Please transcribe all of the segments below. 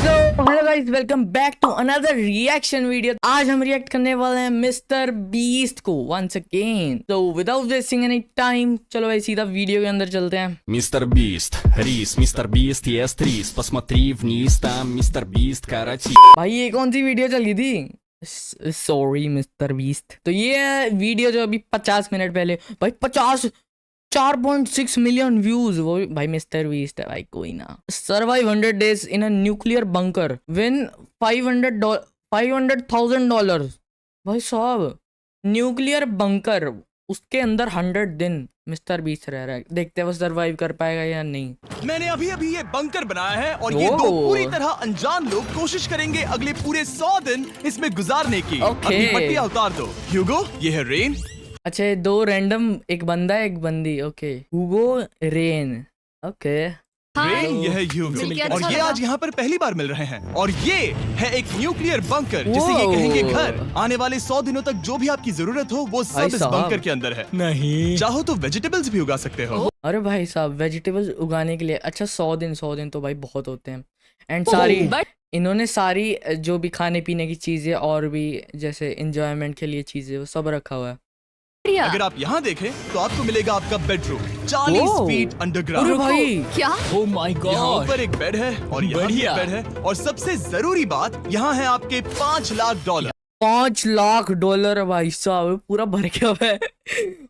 Hello guys, welcome back to another reaction video. आज हम react करने वाले हैं मिस्टर बीस्ट को वंस अगेन। तो विदाउट वेस्टिंग एनी टाइम, चलो भाई सीधा वीडियो के अंदर चलते हैं। Мистер Бист, рис, мистер Бист, ест рис, посмотри вниз, там мистер Бист, карати. भाई ये कौन सी वीडियो चल गई थी? Sorry mister beast. तो ये वीडियो जो अभी 50 मिनट पहले, भाई 4.6 मिलियन व्यूज, वो भाई मिस्टर बीस्ट है भाई, कोई ना। Survive 100 days in a nuclear bunker, win $500,000। भाई साहब, न्यूक्लियर बंकर, उसके अंदर 100 दिन मिस्टर बीस्ट रह रहा है। देखते हैं वो सर्वाइव कर पाएगा या नहीं। मैंने अभी अभी ये बंकर बनाया है और ये दो पूरी तरह अनजान लोग कोशिश करेंगे अगले पूरे 100 दिन इसमें गुजारने की। अपनी पट्टियां उतार दो। ह्यूगो, ये है रेन। अच्छा, दो रैंडम, एक बंदा एक बंदी। ओके, हुगो, रेन। ओके, रेन, ये है ह्यूगो और ये आज यहाँ पर पहली बार मिल रहे हैं। और ये है एक न्यूक्लियर बंकर जिसे ये कहेंगे घर। आने वाले 100 दिनों तक जो भी आपकी जरूरत हो वो सब इस बंकर के अंदर है। नहीं, चाहो तो वेजिटेबल्स भी उगा सकते हो। अरे भाई साहब, वेजिटेबल्स उगाने के लिए अच्छा 100 दिन तो भाई बहुत होते हैं। एंड सारी इन्होंने सारी जो भी खाने पीने की चीजें और भी जैसे एंजॉयमेंट के लिए चीजें, वो सब रखा हुआ है। अगर आप यहाँ देखें तो आपको मिलेगा आपका बेडरूम 40 फीट अंडरग्राउंड। अरे भाई, क्या? ओह माय यहाँ गॉड, ऊपर एक बेड है और यहाँ भी एक बेड है। और सबसे जरूरी बात, यहाँ है आपके $5 लाख। $5 लाख भाई साहब, पूरा भर के हुआ है।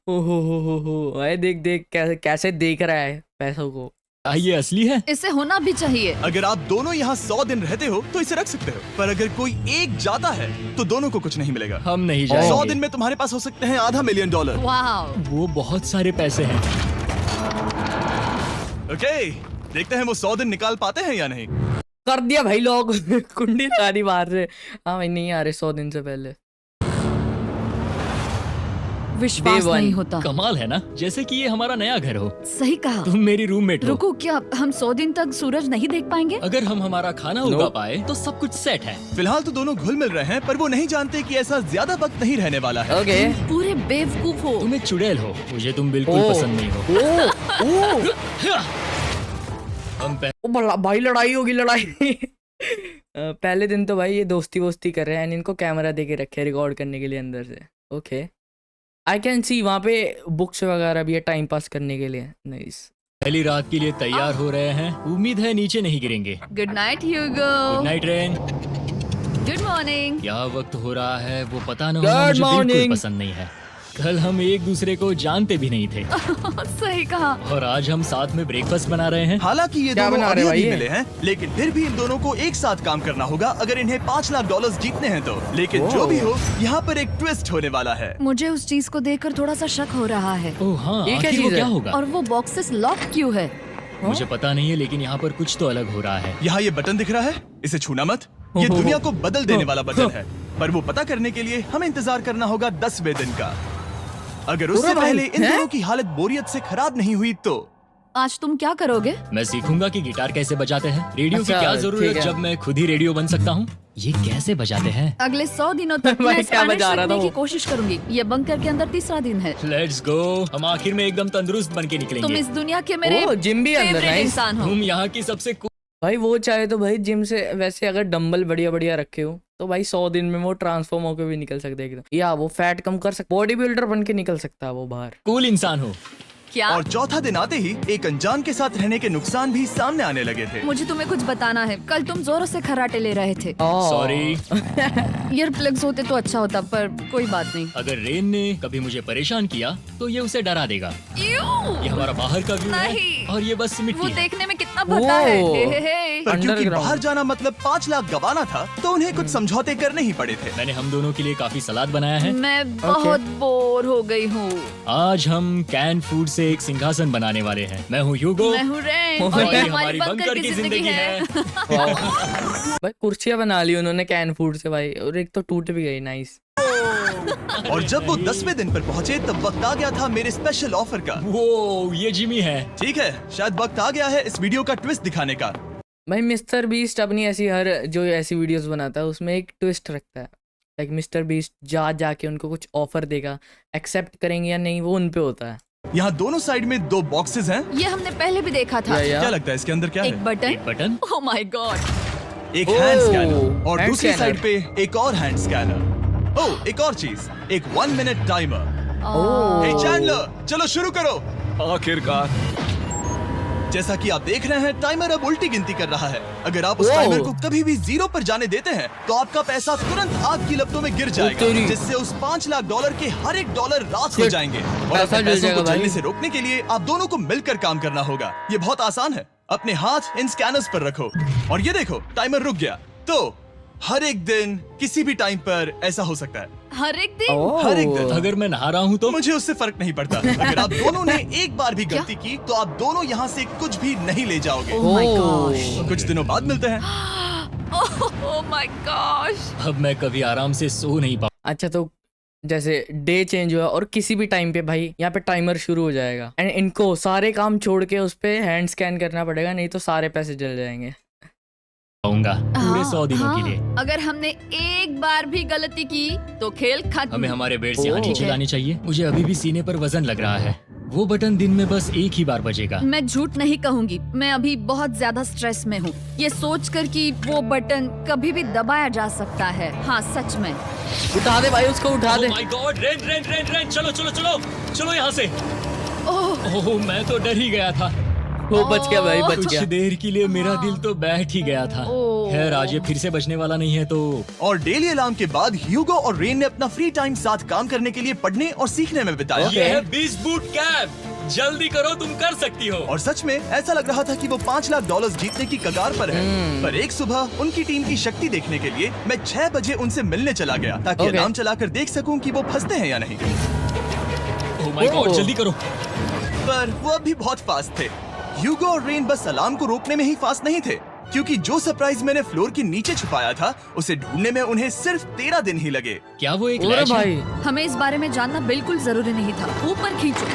हो भाई, देख कैसे देख रहा है पैसों को। ये असली है? इसे होना भी चाहिए। अगर आप दोनों यहाँ 100 दिन रहते हो तो इसे रख सकते हो, पर अगर कोई एक जाता है तो दोनों को कुछ नहीं मिलेगा। हम नहीं 100 जाएंगे। दिन में तुम्हारे पास हो सकते हैं $500 मिलियन। वाह, वो बहुत सारे पैसे हैं। ओके, देखते हैं वो 100 दिन निकाल पाते हैं या नहीं। कर दिया भाई लोग। कुंडी लगा दी बाहर से। हाँ भाई, नहीं आ रहे 100 दिन से पहले। विश्वास नहीं होता। कमाल है ना, जैसे कि ये हमारा नया घर हो। सही कहा। तुम मेरी रूममेट हो। रुको, क्या हम 100 दिन तक सूरज नहीं देख पाएंगे? अगर हम हमारा खाना उगा पाए तो सब कुछ सेट है। फिलहाल तो दोनों घुल मिल रहे हैं, पर वो नहीं जानते कि ऐसा ज्यादा वक्त नहीं रहने वाला है। ओके, पूरे बेवकूफ हो। तुम एक चुड़ैल हो, मुझे तुम बिल्कुल पसंद नहीं हो। हम भाई लड़ाई होगी, लड़ाई। पहले दिन तो भाई ये दोस्ती कर रहे हैं। इनको कैमरा दे के रखे रिकॉर्ड करने के लिए अंदर से। ओके, आई कैन सी वहाँ पे बुक्स वगैरह भी है टाइम पास करने के लिए। नाइस। पहली रात के लिए तैयार हो रहे हैं। उम्मीद है नीचे नहीं गिरेंगे। Good night Hugo. Good night Rain. Good morning. क्या वक्त हो रहा है वो पता न होना मुझे बिल्कुल पसंद नहीं है। कल हम एक दूसरे को जानते भी नहीं थे। सही कहा। और आज हम साथ में ब्रेकफास्ट बना रहे हैं। हालांकि ये क्या दोनों बना रहे अभी भाई अभी ये? मिले हैं, लेकिन फिर भी इन दोनों को एक साथ काम करना होगा अगर इन्हें $5 लाख जीतने हैं तो। लेकिन जो भी हो, यहाँ पर एक ट्विस्ट होने वाला है। मुझे उस चीज को देखकर थोड़ा सा शक हो रहा है। ओह हाँ, ये क्या आखिर वो चीज़ क्या है? होगा? और वो बॉक्सेस लॉक क्यों है? मुझे पता नहीं है, लेकिन यहाँ पर कुछ तो अलग हो रहा है। यहाँ ये बटन दिख रहा है, इसे छूना मत। ये दुनिया को बदल देने वाला बटन है, पर वो पता करने के लिए हमें इंतजार करना होगा 10वें दिन का। अगर उससे पहले इन दोनों की हालत बोरियत से खराब नहीं हुई तो आज तुम क्या करोगे? मैं सीखूंगा कि गिटार कैसे बजाते हैं। रेडियो की अच्छा, क्या ठीक जरूरत है। जब मैं खुद ही रेडियो बन सकता हूँ। ये कैसे बजाते हैं? अगले 100 दिनों तक भाई मैं क्या स्पेनिश बजा रहा था सीखने वो? की कोशिश करूंगी। ये बंकर के अंदर 3रा दिन है। Let's go. हम आखिर में एकदम तंदुरुस्त बन के तुम निकलेंगे। इस दुनिया के मेरे ओह, जिम भी अंदर, फेवरेट नाइस। इंसान हो। तुम यहाँ की सबसे भाई वो चाहे तो भाई जिम से वैसे अगर डंबल बढ़िया रखे हो तो भाई 100 दिन में वो ट्रांसफॉर्म होकर भी निकल सकते हैं एकदम। या वो फैट कम कर सकता, बॉडी बिल्डर बन के निकल सकता है वो बाहर। कूल इंसान हो। क्या? और चौथा दिन आते ही एक अनजान के साथ रहने के नुकसान भी सामने आने लगे थे। मुझे तुम्हें कुछ बताना है। कल तुम जोरों से खर्राटे ले रहे थे। सॉरी। ईयर प्लग्स होते तो अच्छा होता, पर कोई बात नहीं। अगर रेन ने कभी मुझे परेशान किया तो ये उसे डरा देगा। ये हमारा बाहर का व्यू है नहीं। और ये बस वो मिट्टी है। देखने में कितना भद्दा है। वो। हे, हे, हे। पर क्योंकि Underground। बाहर जाना मतलब 5 लाख गंवाना था, तो उन्हें कुछ समझौते करने ही पड़े थे। मैंने हम दोनों के लिए काफी सलाद बनाया है। मैं बहुत बोर हो गई हूँ। आज हम कैन फूड से एक सिंहासन बनाने वाले हैं। मैं हूँ ह्यूगो मैं हूँ रेन और और और ये ये हमारी बंकर की जिंदगी है। भाई कुर्सियां बना ली उन्होंने कैन फूड से भाई, और एक तो टूट भी गई। नाइस। और जब वो 10वें दिन पर पहुंचे तब वक्त आ गया था मेरे स्पेशल ऑफर का। वो ये जिमी है। ठीक है, शायद वक्त आ गया है इस वीडियो का ट्विस्ट दिखाने का। भाई मिस्टर बीस्ट अपनी ऐसी जो ऐसी वीडियोस बनाता है उसमें एक ट्विस्ट रखता है। लाइक मिस्टर बीस्ट जाके उनको कुछ ऑफर देगा, एक्सेप्ट करेंगे या नहीं वो उन पे होता है। यहाँ दोनों साइड में 2 बॉक्सेस हैं। ये हमने पहले भी देखा था। या। क्या लगता है इसके अंदर क्या एक है? बटन। एक बटन। Oh my God. एक ओह, हैंड स्कैनर और हैंड दूसरी स्कैनर। साइड पे एक और हैंड स्कैनर। ओह, एक और चीज, एक 1 मिनट टाइमर। ओह। हे चैंडलर, चलो शुरू करो। आखिरकार जैसा कि आप देख रहे हैं, टाइमर अब उल्टी गिनती कर रहा है। अगर आप उस ओह। टाइमर को कभी भी 0 पर जाने देते हैं तो आपका पैसा तुरंत आग की लपटों में गिर जाएगा, तेरी। जिससे उस $5 लाख के हर एक डॉलर राख हो शिट। जाएंगे। और पैसा अपने जल पैसों जाएगा को भाई। जलने से रोकने के लिए आप दोनों को मिलकर काम करना होगा। ये बहुत आसान है। अपने हाथ इन स्कैनर्स पर रखो और ये देखो, टाइमर रुक गया। तो हर एक दिन किसी भी टाइम पर ऐसा हो सकता है। हर एक दिन? ओह। हर एक दिन। अगर मैं नहा रहा हूँ तो मुझे उससे फर्क नहीं पड़ता। अगर आप दोनों ने एक बार भी गलती की तो आप दोनों यहाँ से कुछ भी नहीं ले जाओगे। Oh my oh. gosh. कुछ दिनों बाद मिलते हैं। Oh my gosh. अब मैं कभी आराम से सो नहीं पाऊँ। अच्छा, तो जैसे डे चेंज हुआ और किसी भी टाइम पे भाई यहाँ पे टाइमर शुरू हो जाएगा एंड इनको सारे काम छोड़ के उस पे हैंड स्कैन करना पड़ेगा, नहीं तो सारे पैसे जल जाएंगे। पाऊंगा पूरे 100 दिनों हाँ, के लिए। अगर हमने एक बार भी गलती की तो खेल खत्म। हमें हमारे बेड से यहाँ ओह। नीचे लानी चाहिए। मुझे अभी भी सीने पर वजन लग रहा है। वो बटन दिन में बस एक ही बार बजेगा। मैं झूठ नहीं कहूंगी, मैं अभी बहुत ज्यादा स्ट्रेस में हूँ, ये सोचकर कि वो बटन कभी भी दबाया जा सकता है। हाँ सच में। उठा दे भाई, उसको उठा दे। Oh my God, rain rain rain rain, चलो चलो चलो चलो यहाँ से। ओह ओह, मैं तो डर ही गया था। वो बच गया भाई, बच कुछ गया। देर के लिए मेरा दिल तो बैठ ही गया था। ओह। खैर, आज ये फिर से बचने वाला नहीं है तो। और डेली अलार्म के बाद ह्यूगो और रेन ने अपना फ्री टाइम साथ काम करने के लिए पढ़ने और सीखने में बिताया। ओके। ये है 20 बूट कैप। जल्दी करो, तुम कर सकती हो। और सच में ऐसा लग रहा था कि वो $5 लाख जीतने की कगार पर है। पर एक सुबह उनकी टीम की शक्ति देखने के लिए मैं 6 बजे उनसे मिलने चला गया ताकि ओके। अलार्म चलाकर देख सकूं कि वो फंसते हैं या नहीं। ओह माय गॉड, ओह। जल्दी करो। पर वो अभी बहुत फास्ट थे। ह्यूगो और रेन बस अलार्म को रोकने में ही फास्ट नहीं थे, क्योंकि जो सरप्राइज मैंने फ्लोर के नीचे छुपाया था उसे ढूंढने में उन्हें सिर्फ 13 दिन ही लगे। क्या वो एक अरे लैच है? भाई, हमें इस बारे में जानना बिल्कुल जरूरी नहीं था। ऊपर खींचो।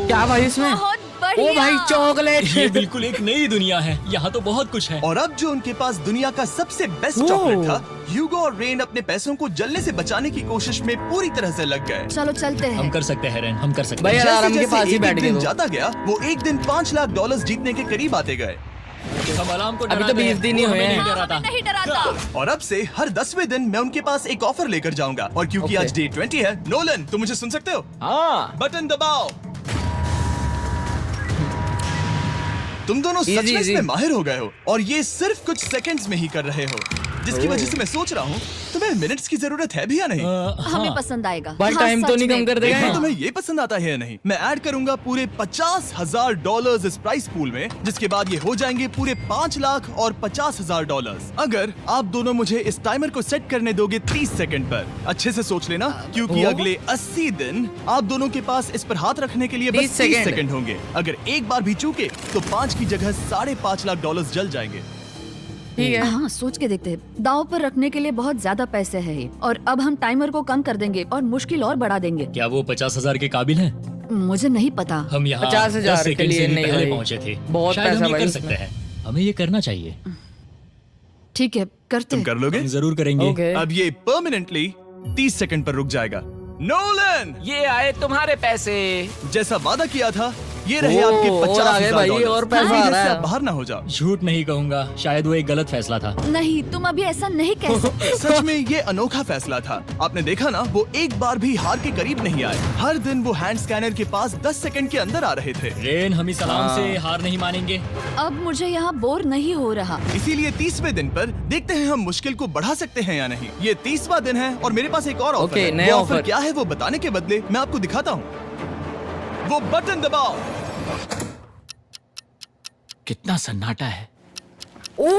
क्या भाई इसमें? बहुत ओ बढ़िया। भाई, चॉकलेट। ये बिल्कुल एक नई दुनिया है। यहाँ तो बहुत कुछ है। और अब जो उनके पास दुनिया का सबसे बेस्ट ओह। चॉकलेट था, ह्यूगो और रेन अपने पैसों को जलने से बचाने की कोशिश में पूरी तरह से लग गए। चलो चलते हम हैं। कर सकते हैं रेन, हम कर सकते भाई हैं। यार, आराम के पास ही एक बैठ गए दिन वो। जाता गया, वो एक दिन $5 लाख जीतने के करीब आते गए। हम अलार्म को अभी डरा तो दे। 20 दिन ही वो हुए हमें हैं। नहीं डराता। नहीं डराता। और अब से हर 10वें दिन मैं उनके पास एक ऑफर लेकर जाऊंगा। और क्योंकि ओके। आज डे 20 है, नोलन तुम मुझे सुन सकते हो? हाँ, बटन दबाओ। तुम दोनों सच Easy, में easy। इसमें माहिर हो गए हो और ये सिर्फ कुछ सेकंड्स में ही कर रहे हो, जिसकी वजह से मैं सोच रहा हूँ तुम्हें मिनट्स की जरूरत है भी या नहीं। हमें हाँ। पसंद आएगा। भाई हाँ, टाइम तो सच नहीं में। कम कर देगा? देखो तुम्हें ये पसंद आता है या नहीं। मैं ऐड करूंगा पूरे $50,000 इस प्राइस पूल में, जिसके बाद ये हो जाएंगे पूरे $5 लाख और $50,000 अगर आप दोनों मुझे इस टाइमर को सेट करने दोगे 30 सेकंड पर। अच्छे से सोच लेना, क्योंकि ओ? अगले 80 दिन आप दोनों के पास इस पर हाथ रखने के लिए 30 बस 30 सेकंड। सेकंड होंगे। अगर एक बार भी चूके तो 5 की जगह $5.5 लाख जल जाएंगे। ठीक है। हाँ सोच के देखते हैं। दाव पर रखने के लिए बहुत ज्यादा पैसे है ये। और अब हम टाइमर को कम कर देंगे और मुश्किल और बढ़ा देंगे। क्या वो 50,000 के काबिल हैं? मुझे नहीं पता। हम यहाँ 50,000 10 के सेकंड लिए से भी नहीं पहले भाई। पहुँचे थे। बहुत शायद पैसा हम ये भाई कर उसमें। सकते हैं। हमें ये करना चाहिए। ठीक है करते तुम हैं। कर लोगे? हम जरूर करेंगे। ओके। अब ये परमानेंटली 30 सेकंड पर रुक जाएगा। नोलन, ये आए तुम्हारे पैसे। जैसा वादा किया था, ये रहे ओह, आपके और आगे भाई, $50,000। और पैसा प्लीज आ रहा इससे है। आप बाहर ना हो जाओ। झूठ नहीं कहूँगा, शायद वो एक गलत फैसला था। नहीं तुम अभी ऐसा नहीं कह सकते। सच में ये अनोखा फैसला था। आपने देखा ना, वो एक बार भी हार के करीब नहीं आए। हर दिन वो हैंड स्कैनर के पास 10 सेकंड के अंदर आ रहे थे। रेन, हम इस अलार्म हाँ। से हार नहीं मानेंगे। अब मुझे यहाँ बोर नहीं हो रहा। इसीलिए 30वें दिन पर देखते हैं हम मुश्किल को बढ़ा सकते हैं या नहीं। ये 30वां दिन है और मेरे पास एक और ऑफर ओके, है। नया वो ऑफर ऑफर। क्या है वो बताने के बदले मैं आपको दिखाता हूँ। वो बटन दबाओ। कितना सन्नाटा है। ओ,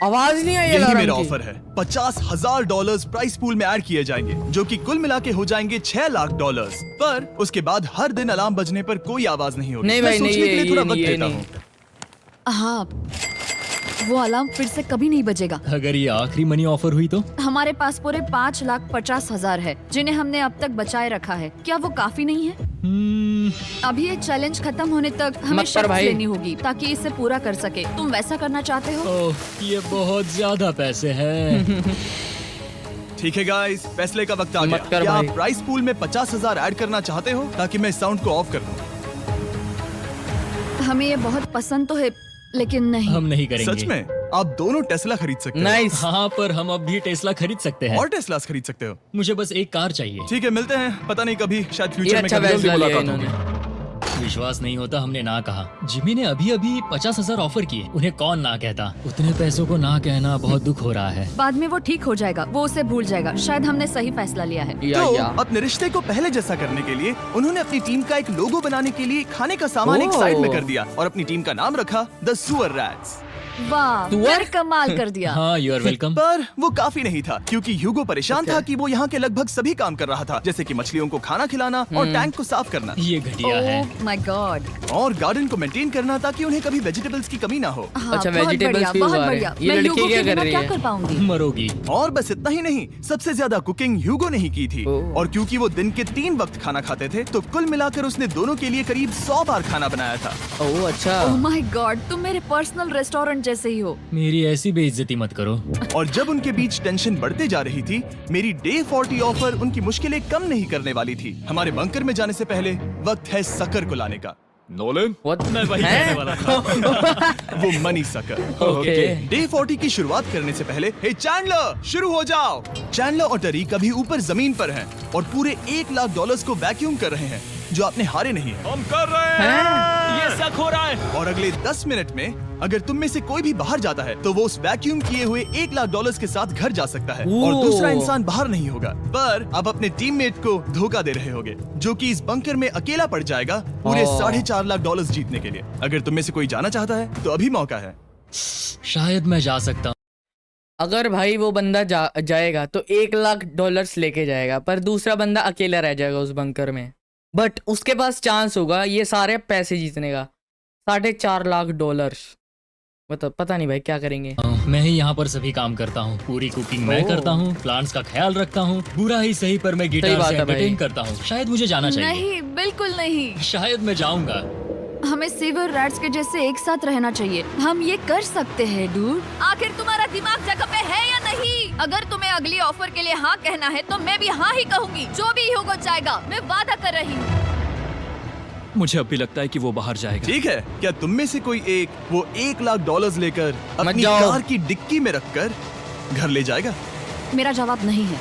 आवाज नहीं आई यही अलार्म मेरा की। ऑफर है। $50,000 प्राइस पूल में ऐड किए जाएंगे, जो कि कुल मिला के हो जाएंगे $6 लाख। पर उसके बाद हर दिन अलार्म बजने पर कोई आवाज नहीं होगी। नहीं मैं भाई, नहीं, सोचने के लिए ये थोड़ा नहीं, वक्त ये देता नहीं। हूँ। हाँ वो अलार्म फिर से कभी नहीं बजेगा। अगर ये आखिरी मनी ऑफर हुई तो? हमारे पास पूरे $5,50,000 है जिन्हें हमने अब तक बचाए रखा है। क्या वो काफी नहीं है? अभी ये चैलेंज खत्म होने तक हमें मत कर शर्त भाई। लेनी होगी ताकि इसे पूरा कर सके। तुम वैसा करना चाहते हो? ओह, ये बहुत ज्यादा पैसे हैं। ठीक है गाइस, फैसले का वक्त आ मत गया। कर क्या भाई। आप प्राइस पूल में 50,000 ऐड करना चाहते हो ताकि मैं साउंड को ऑफ कर दूं? हमें ये बहुत पसंद तो है, लेकिन नहीं। हम नहीं करेंगे। सच में आप दोनों टेस्ला खरीद सकते हो। नाइस। हाँ, पर हम अब भी टेस्ला खरीद सकते हैं। और टेस्लास खरीद सकते हो। मुझे बस एक कार चाहिए। ठीक है, मिलते हैं। पता नहीं कभी, शायद ये फ्यूचर में अच्छा कभी जल्दी फैसला लिया मुलाकात होगी। इन्होंने। विश्वास नहीं होता, हमने ना कहा। जिमी ने अभी अभी 50,000 ऑफर किए। उन्हें कौन ना कहता। उतने पैसों को ना कहना बहुत दुख हो रहा है। बाद में वो ठीक हो जाएगा, वो उसे भूल जाएगा। शायद हमने सही फैसला लिया है। तो अपने रिश्ते को पहले जैसा करने के लिए उन्होंने अपनी टीम का एक लोगो बनाने के लिए खाने का सामान एक साइड में कर दिया और अपनी टीम का नाम रखा द सुअर रैट्स। वाह, सुअर? यार कमाल कर दिया। हाँ, यू आर वेलकम। पर वो काफी नहीं था, क्योंकि ह्यूगो परेशान था कि वो यहाँ के लगभग सभी काम कर रहा था, जैसे कि मछलियों को खाना खिलाना और टैंक को साफ करना ये घटिया है। ओह माय गॉड। और गार्डन को मेंटेन करना ताकि उन्हें कभी वेजिटेबल्स की कमी ना हो। हाँ, अच्छा, बहुत vegetables बढ़िया, भी बहुत उगा रहे बढ़िया। हैं। ये मैं लड़की ह्यूगो क्या के कर बिना रही क्या है? कर पाऊंगी? मरोगी। और बस इतना ही नहीं, सबसे ज्यादा कुकिंग ह्यूगो ने ही की थी। ओह। और क्योंकि वो दिन के 3 वक्त खाना खाते थे, तो कुल मिलाकर उसने दोनों के लिए करीब 100 बार खाना बनाया था। ओह अच्छा। ओह माय गॉड, तुम मेरे पर्सनल रेस्टोरेंट जैसे ही हो। मेरी ऐसी बेइज्जती मत करो। और जब उनके बीच टेंशन बढ़ते जा रही थी, मेरी डे 40 ऑफर उनकी मुश्किलें कम नहीं करने वाली थी। हमारे बंकर में जाने से पहले वक्त है सकर को लाने का। Nolan What? मैं वही कहने वाला था। वो मनी सकर। ओके। डे 40 की शुरुआत करने से पहले, हे चैंडलर, शुरू हो जाओ। चैंडलर और टरीक अभी ऊपर जमीन पर हैं और पूरे $1,00,000 को वैक्यूम कर रहे हैं, जो आपने हारे नहीं है। हम कर रहे हैं। ये शक हो रहा है। और अगले 10 मिनट में अगर तुम में से कोई भी बाहर जाता है, तो वो उस वैक्यूम किए हुए $1,00,000 के साथ घर जा सकता है और ओह। दूसरा इंसान बाहर नहीं होगा। पर आप अपने टीममेट को धोखा दे रहे होगे, जो कि इस बंकर में अकेला पड़ जाएगा पूरे ओह। $4.5 जीतने के लिए। अगर तुम में से कोई जाना चाहता है, तो अभी मौका है। शायद मैं जा सकता हूँ। अगर भाई वो बंदा जाएगा तो $1,00,000 लेके जाएगा, पर दूसरा बंदा अकेला रह जाएगा उस बंकर में। बट उसके पास चांस होगा ये सारे पैसे जीतने का, $4.5 लाख। मतलब पता नहीं भाई क्या करेंगे। मैं ही यहाँ पर सभी काम करता हूँ। पूरी कुकिंग मैं ओह। करता हूँ, प्लांट्स का ख्याल रखता हूँ। बुरा ही सही, पर मैं गिटार बात से है भाई। एंटरटेन करता हूँ। शायद मुझे जाना चाहिए। नहीं, बिल्कुल नहीं। शायद मैं जाऊंगा। हमें सीवर रैट्स के जैसे एक साथ रहना चाहिए। हम ये कर सकते हैं डूड। आखिर तुम्हारा दिमाग जगह पे है या नहीं? अगर तुम्हें अगली ऑफर के लिए हाँ कहना है, तो मैं भी हाँ ही कहूँगी। जो भी होगा जाएगा, मैं वादा कर रही हूँ। मुझे अब भी लगता है कि वो बाहर जाएगा। ठीक है, क्या तुम में से कोई एक वो $1,00,000 लेकर अपनी जाओ। कार की डिक्की में रखकर घर ले जाएगा? मेरा जवाब नहीं है।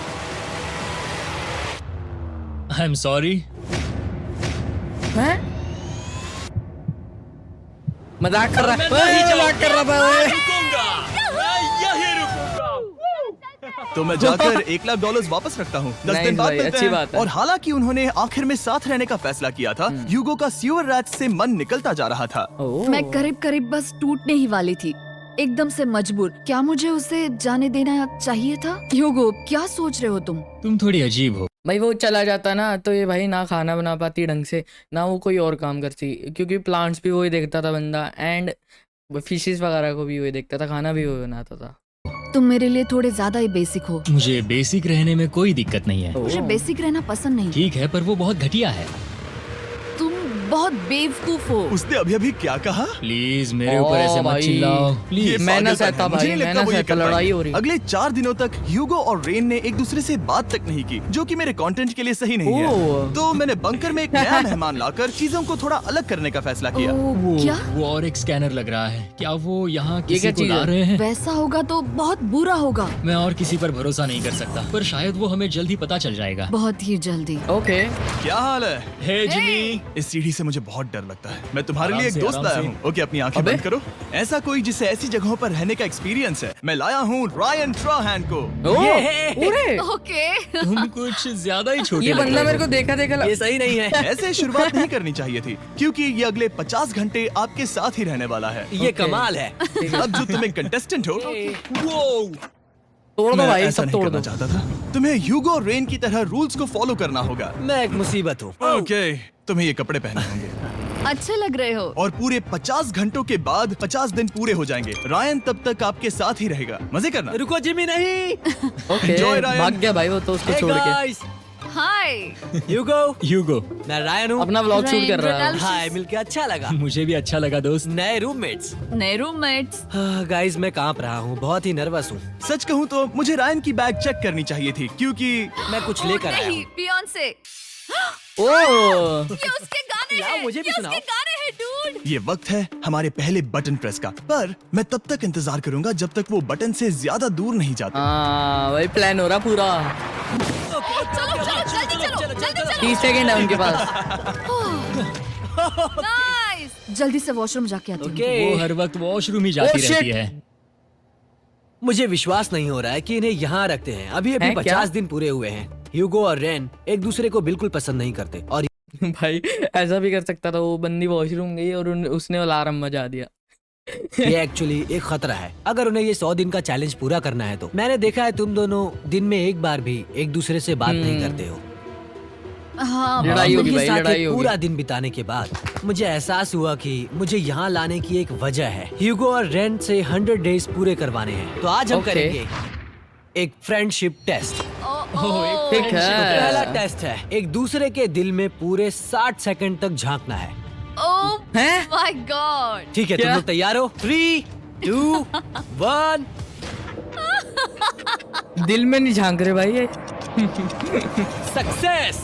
I am sorry. हैं? मजाक कर रहा है, मजाक कर रहा है। तो मैं जाकर $1,00,000 वापस रखता हूँ। 10 दिन Nice बाद भाई, मिलते अच्छी हैं। बात है। और हालांकि उन्होंने आखिर में साथ रहने का फैसला किया था, ह्यूगो का सीवर रैट से मन निकलता जा रहा था। ओह। मैं करीब करीब बस टूटने ही वाली थी, एकदम से मजबूर। क्या मुझे उसे जाने देना चाहिए था? ह्यूगो, क्या सोच रहे हो तुम? तुम थोड़ी अजीब हो। भाई वो चला जाता ना, तो ये भाई ना खाना बना पाती ढंग से, ना वो कोई और काम करती, क्योंकि प्लांट्स भी वही देखता था बंदा, एंड फिशेस वगैरह को भी वही देखता था, खाना भी वही बनाता था। तुम मेरे लिए थोड़े ज्यादा ही बेसिक हो। मुझे बेसिक रहने में कोई दिक्कत नहीं है। मुझे बेसिक रहना पसंद नहीं। ठीक है, पर वो बहुत घटिया है। तुम बहुत बेवकूफ हो। उसने अभी अभी क्या कहा? प्लीज मेरे ऊपर ऐसे मत भाई। चिल्लाओ। ये प्लीज। मैं ना पागलपन है। सहता मुझे भाई, नहीं मैं लगता ना वो ये सहता, कर पाएंगे। लड़ाई हो रही। अगले 4 दिनों तक ह्यूगो और रेन ने एक दूसरे से बात तक नहीं की, जो कि मेरे कंटेंट के लिए सही नहीं है। ओह। तो मैंने बंकर में एक नया मेहमान लाकर चीजों को थोड़ा अलग करने का फैसला किया। ओह, क्या? वो और एक स्कैनर लग रहा है। क्या वो यहाँ क्या किसी को चीज़ ला है? रहे हैं? वैसा होगा तो बहुत बुरा होगा। मैं और किसी पर भरोसा नहीं कर सकता, पर शायद वो हमें जल्द ही पता चल जाएगा। बहुत ही जल्दी। ओके। क्या हाल है? हे जिमी। इस सीढ़ी से मुझे बहुत डर लगता है। मैं तुम्हारे आराम लिए एक से, दोस्त आराम लाया से। हूँ। ओके, अपनी आंखें अबे? बंद करो। ऐसा कोई जिसे ऐसी जगहों पर रहने का एक्सपीरियंस है। मैं लाया हूँ रायन ट्राहैन को। ओह, अरे ओके। तुम कुछ ज्यादा ही छोटे ये लग बंदा रहे मेरे हो। को देखा देखा ये सही नहीं है। ऐसे शुरुआत नहीं करनी चाहिए थी, क्योंकि ये अगले 50 घंटे आपके साथ ही रहने वाला है। ये ओके। कमाल है। अब जो तुम एक कंटेस्टेंट हो, तोड़ दो मैं भाई, ऐसा सब नहीं तोड़ करना दो। चाहता था। तुम्हें ह्यूगो और रेन की तरह रूल्स को फॉलो करना होगा। मैं एक मुसीबत हूँ। ओके, तुम्हें ये कपड़े पहनने होंगे अच्छे लग रहे हो। और पूरे 50 घंटों के बाद 50 दिन पूरे हो जाएंगे। रायन तब तक आपके साथ ही रहेगा। मजे करना। रुको जिमी, नहीं। Okay, Enjoy, Ryan। भाग गया भाई वो तो उसको Hey छोड़ के। guys, हाय। ह्यूगो, ह्यूगो। मैं रायन हूँ। अपना व्लॉग शूट कर रहा है। हाय, मिलके अच्छा लगा। मुझे भी अच्छा लगा दोस्त। नए रूममेट्स। नए रूममेट्स। गाइस, मैं कांप रहा हूँ, बहुत ही नर्वस हूँ। सच कहूँ तो मुझे रायन की बैग चेक करनी चाहिए थी, क्योंकि मैं कुछ लेकर आया नहीं, हूँ। बियॉन्से। ओह, ये उसके गाने लाओ, हैं। मुझे भी ये सुनाओ। उसके गाने हैं। है डूड? ये वक्त है हमारे पहले बटन प्रेस का, पर मैं तब तक इंतजार करूंगा जब तक वो बटन से ज्यादा दूर नहीं जाते। हाँ वही प्लान हो रहा पूरा। चलो जल्दी चलो। 30 सेकंड है उनके पास। नाइस। जल्दी से वॉशरूम जाके आती हूँ। ओके वो हर वक्त वॉशरूम ही जाती Oh, shit. रहती है। मुझे विश्वास नहीं हो रहा है कि इन्हें यहाँ रखते हैं। अभी हैं, क्या? 50 दिन पूरे हुए हैं। ह्यूगो और रेन एक दूसरे को बिल्कुल पसंद नहीं करते और भाई ऐसा भी कर सकता था, वो बंदी वॉशरूम गई और उसने अलार्म बजा दिया। ये एक्चुअली एक खतरा है। अगर उन्हें ये 100 दिन का चैलेंज पूरा करना है तो मैंने देखा है तुम दोनों दिन में एक बार भी एक दूसरे से बात नहीं करते हो। हाँ लड़ाई होगी उनके भाई, साथ लड़ाई एक होगी। पूरा दिन बिताने के बाद मुझे एहसास हुआ कि मुझे यहाँ लाने की एक वजह है। ह्यूगो और रेन से 100 डेज पूरे करवाने हैं, तो आज हम Okay. करेंगे एक फ्रेंडशिप टेस्ट। ठीक पहला है। टेस्ट है एक दूसरे के दिल में पूरे 60 सेकंड तक झांकना है। ओह हैं? My God. ठीक है, तुम क्या? लोग तैयार हो? 3, 2, 1। दिल में नहीं झांक रहे भाई ये। सक्सेस!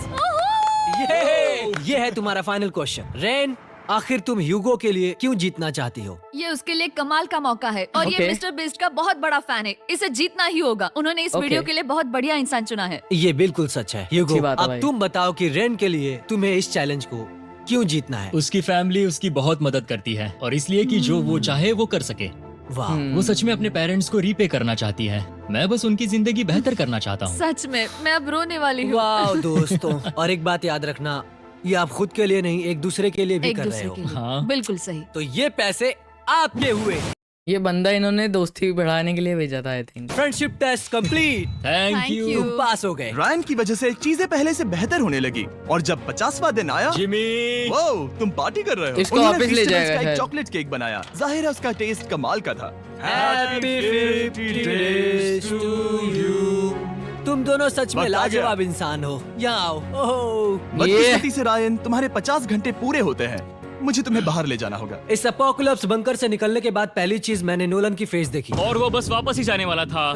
ये है तुम्हारा फाइनल क्वेश्चन। रेन, आखिर तुम ह्यूगो के लिए क्यों जीतना चाहती हो? ये उसके लिए कमाल का मौका है और ये Okay. मिस्टर बीस्ट का बहुत बड़ा फैन है। इसे जीतना ही होगा। उन्होंने इस Okay. वीडियो के लिए बहुत बढ़िया इंसान चुना है। ये बिल्कुल सच है। ह्यूगो, अच्छी बात है अब भाई। तुम बताओ कि रेन के लिए तुम्हें इस चैलेंज को क्यों जीतना है? उसकी फैमिली उसकी बहुत मदद करती है और इसलिए कि जो वो चाहे वो कर सके। वाह, वो सच में अपने पेरेंट्स को रीपे करना चाहती है। मैं बस उनकी जिंदगी बेहतर करना चाहता हूँ। सच में मैं अब रोने वाली हूँ। वाह दोस्तों। और एक बात याद रखना, ये आप खुद के लिए नहीं एक दूसरे के लिए भी एक कर रहे दूसरे हो। के लिए हाँ। बिल्कुल सही। तो ये पैसे आपके हुए। ये बंदा इन्होंने दोस्ती बढ़ाने के लिए भेजा था I think. Friendship test complete. Thank Thank you you. तुम पास हो गए। रायन की वजह से चीजें पहले से बेहतर होने लगी, और जब 50वां दिन आया, जिमी। वो तुम पार्टी कर रहे हो। इसको उन्होंने वापस ले Feastables जाएगा का एक शायद। चॉकलेट केक बनाया। जाहिर है उसका टेस्ट कमाल का था। Happy 50 days to you। तुम दोनों सच में वक्त आ गया। लाजवाब इंसान हो। यहाँ आओ। ओह, बदकिस्मती से रायन, तुम्हारे 50 घंटे पूरे होते हैं। मुझे तुम्हें बाहर ले जाना होगा। इस अपोकलिप्स बंकर से निकलने के बाद पहली चीज मैंने नोलन की फेस देखी। और वो बस वापस ही जाने वाला था।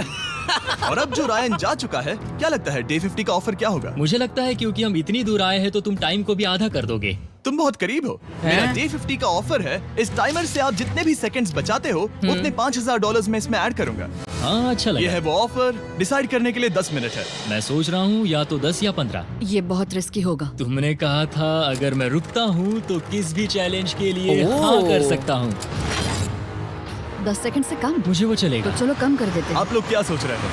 और अब जो रायन जा चुका है, क्या लगता है डे 50 का ऑफर क्या होगा? मुझे लगता है क्योंकि हम इतनी दूर आए हैं तो तुम टाइम को भी आधा कर दोगे। तुम बहुत करीब हो। मेरा डे 50 का ऑफर है, इस टाइमर से आप जितने भी सेकंड्स बचाते हो उतने $5000 में इसमें ऐड करूंगा। हाँ अच्छा ये लगा। है वो ऑफर। डिसाइड करने के लिए 10 मिनट है। मैं सोच रहा हूँ या तो 10 या 15। ये बहुत रिस्की होगा। तुमने कहा था अगर मैं रुकता हूँ तो किस भी चैलेंज के लिए ओह। हाँ कर सकता हूँ। 10 सेकंड से कम? मुझे वो तो चलेगा। चलो कम कर देते हैं। आप लोग क्या सोच रहे हो?